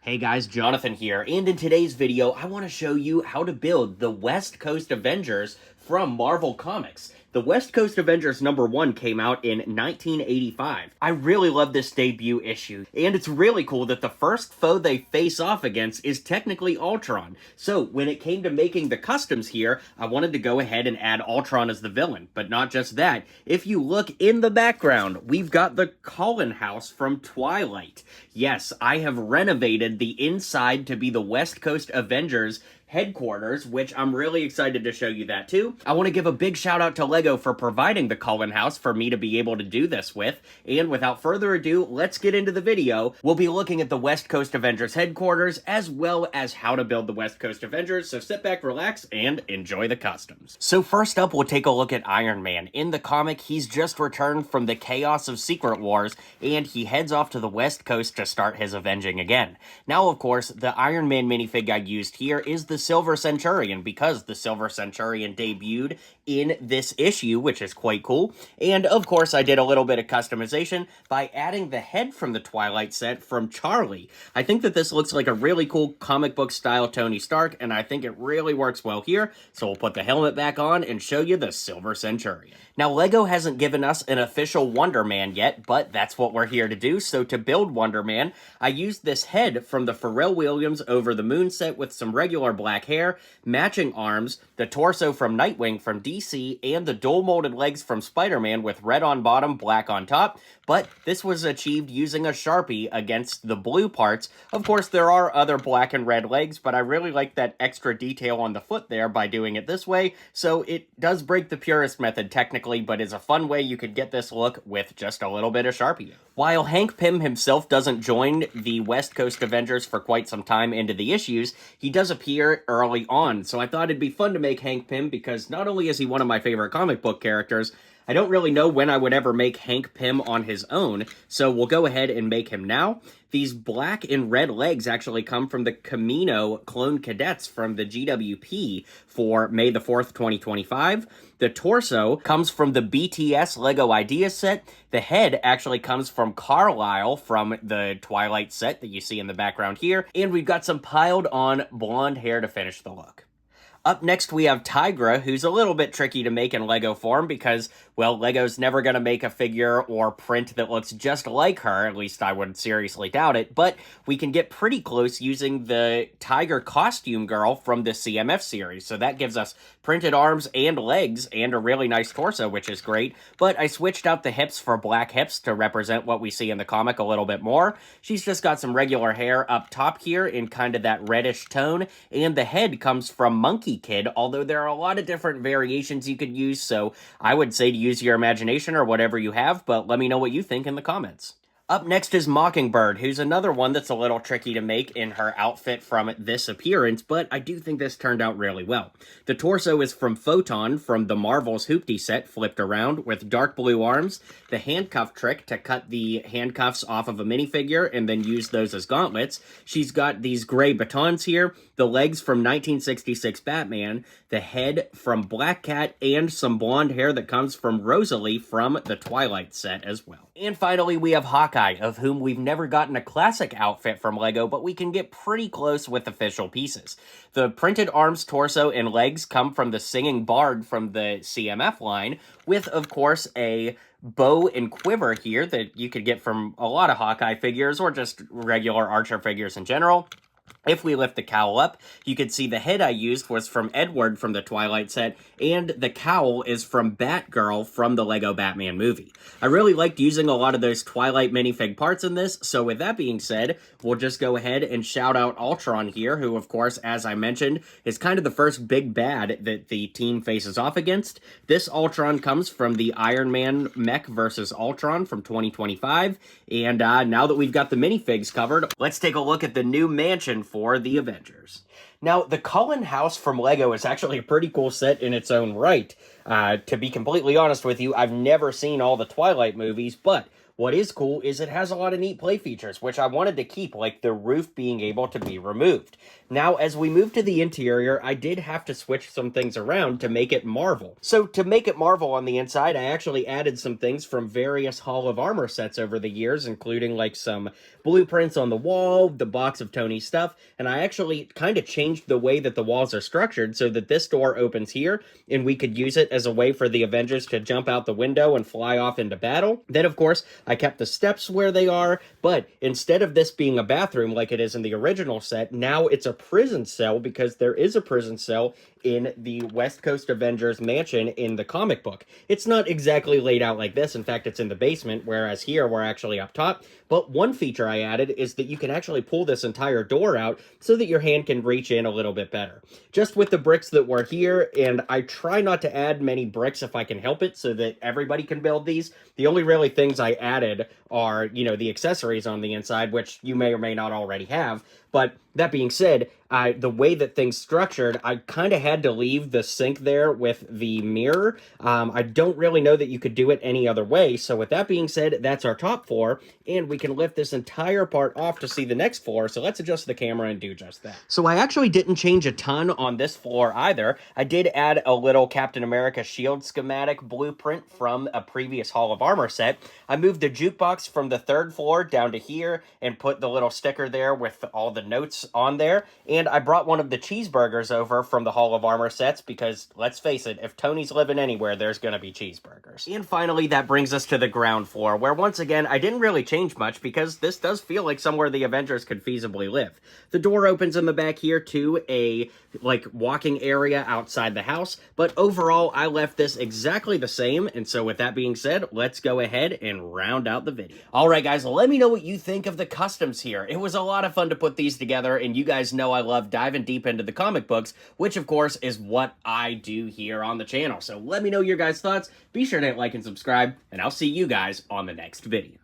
Hey guys, Jonathan here, and in today's video, I want to show you how to build the West Coast Avengers from Marvel Comics. The West Coast Avengers #1 came out in 1985. I really love this debut issue, and it's really cool that the first foe they face off against is technically Ultron. So when it came to making the customs here, I wanted to go ahead and add Ultron as the villain. But not just that, if you look in the background, we've got the Cullen house from Twilight. Yes, I have renovated the inside to be the West Coast Avengers headquarters, which I'm really excited to show you that too. I want to give a big shout out to LEGO for providing the Cullen house for me to be able to do this with, and without further ado, let's get into the video. We'll be looking at the West Coast Avengers headquarters, as well as how to build the West Coast Avengers, so sit back, relax, and enjoy the customs. So first up, we'll take a look at Iron Man. In the comic, he's just returned from the chaos of Secret Wars, and he heads off to the West Coast to start his avenging again. Now, of course, the Iron Man minifig I used here is the Silver Centurion, because the Silver Centurion debuted in this issue, which is quite cool. And of course, I did a little bit of customization by adding the head from the Twilight set from Charlie. I think that this looks like a really cool comic book style Tony Stark, and I think it really works well here. So we'll put the helmet back on and show you the Silver Centurion. Now, LEGO hasn't given us an official Wonder Man yet, but that's what we're here to do. So to build Wonder Man, I used this head from the Pharrell Williams Over the Moon set with some regular black hair, matching arms, the torso from Nightwing from DC, and the dual molded legs from Spider-Man with red on bottom, black on top. But this was achieved using a Sharpie against the blue parts. Of course, there are other black and red legs, but I really like that extra detail on the foot there by doing it this way. So it does break the purist method technically, but is a fun way you could get this look with just a little bit of Sharpie. While Hank Pym himself doesn't join the West Coast Avengers for quite some time into the issues, he does appear early on. So I thought it'd be fun to make Hank Pym because not only is he one of my favorite comic book characters, I don't really know when I would ever make Hank Pym on his own, so we'll go ahead and make him now. These black and red legs actually come from the Camino Clone Cadets from the GWP for May the 4th, 2025. The torso comes from the BTS LEGO Ideas set. The head actually comes from Carlisle from the Twilight set that you see in the background here. And we've got some piled on blonde hair to finish the look. Up next, we have Tigra, who's a little bit tricky to make in LEGO form because, well, LEGO's never going to make a figure or print that looks just like her, at least I would seriously doubt it, but we can get pretty close using the Tiger costume girl from the CMF series, so that gives us printed arms and legs and a really nice torso, which is great, but I switched out the hips for black hips to represent what we see in the comic a little bit more. She's just got some regular hair up top here in kind of that reddish tone, and the head comes from Monkey Kid, although there are a lot of different variations you could use, so I would say to use your imagination or whatever you have, but let me know what you think in the comments. Up next is Mockingbird, who's another one that's a little tricky to make in her outfit from this appearance, but I do think this turned out really well. The torso is from Photon from the Marvel's Hoopty set, flipped around, with dark blue arms, the handcuff trick to cut the handcuffs off of a minifigure and then use those as gauntlets. She's got these gray batons here, the legs from 1966 Batman, the head from Black Cat, and some blonde hair that comes from Rosalie from the Twilight set as well. And finally, we have Hawkeye, of whom we've never gotten a classic outfit from LEGO, but we can get pretty close with official pieces. The printed arms, torso, and legs come from the Singing Bard from the CMF line, with, of course, a bow and quiver here that you could get from a lot of Hawkeye figures, or just regular Archer figures in general. If we lift the cowl up, you can see the head I used was from Edward from the Twilight set, and the cowl is from Batgirl from the LEGO Batman movie. I really liked using a lot of those Twilight minifig parts in this, so with that being said, we'll just go ahead and shout out Ultron here, who, of course, as I mentioned, is kind of the first big bad that the team faces off against. This Ultron comes from the Iron Man Mech vs. Ultron from 2025, and now that we've got the minifigs covered, let's take a look at the new mansion for the Avengers. Now, the Cullen house from LEGO is actually a pretty cool set in its own right. To be completely honest with you, I've never seen all the Twilight movies, but what is cool is it has a lot of neat play features, which I wanted to keep, like the roof being able to be removed. Now, as we move to the interior, I did have to switch some things around to make it Marvel. So to make it Marvel on the inside, I actually added some things from various Hall of Armor sets over the years, including like some blueprints on the wall, the box of Tony's stuff, and I actually kind of changed the way that the walls are structured so that this door opens here, and we could use it as a way for the Avengers to jump out the window and fly off into battle. Then, of course, I kept the steps where they are, but instead of this being a bathroom like it is in the original set, now it's a prison cell, because there is a prison cell in the West Coast Avengers mansion in the comic book. It's not exactly laid out like this. In fact, it's in the basement, whereas here we're actually up top. But one feature I added is that you can actually pull this entire door out so that your hand can reach in a little bit better. Just with the bricks that were here, and I try not to add many bricks if I can help it so that everybody can build these. The only really things I added are, you know, the accessories on the inside, which you may or may not already have. But that being said, the way that things structured, I kind of had to leave the sink there with the mirror. I don't really know that you could do it any other way. So with that being said, that's our top floor, and we can lift this entire part off to see the next floor. So let's adjust the camera and do just that. So I actually didn't change a ton on this floor either. I did add a little Captain America shield schematic blueprint from a previous Hall of Armor set. I moved the jukebox from the 3rd floor down to here and put the little sticker there with all the notes on there. And I brought one of the cheeseburgers over from the Hall of Armor sets because, let's face it, if Tony's living anywhere, there's going to be cheeseburgers. And finally, that brings us to the ground floor, where once again, I didn't really change much because this does feel like somewhere the Avengers could feasibly live. The door opens in the back here to a, like, walking area outside the house, but overall, I left this exactly the same. And so with that being said, let's go ahead and round out the video. All right, guys, let me know what you think of the customs here. It was a lot of fun to put these together, and you guys know I love diving deep into the comic books, which of course is what I do here on the channel. So let me know your guys' thoughts. Be sure to hit like and subscribe, and I'll see you guys on the next video.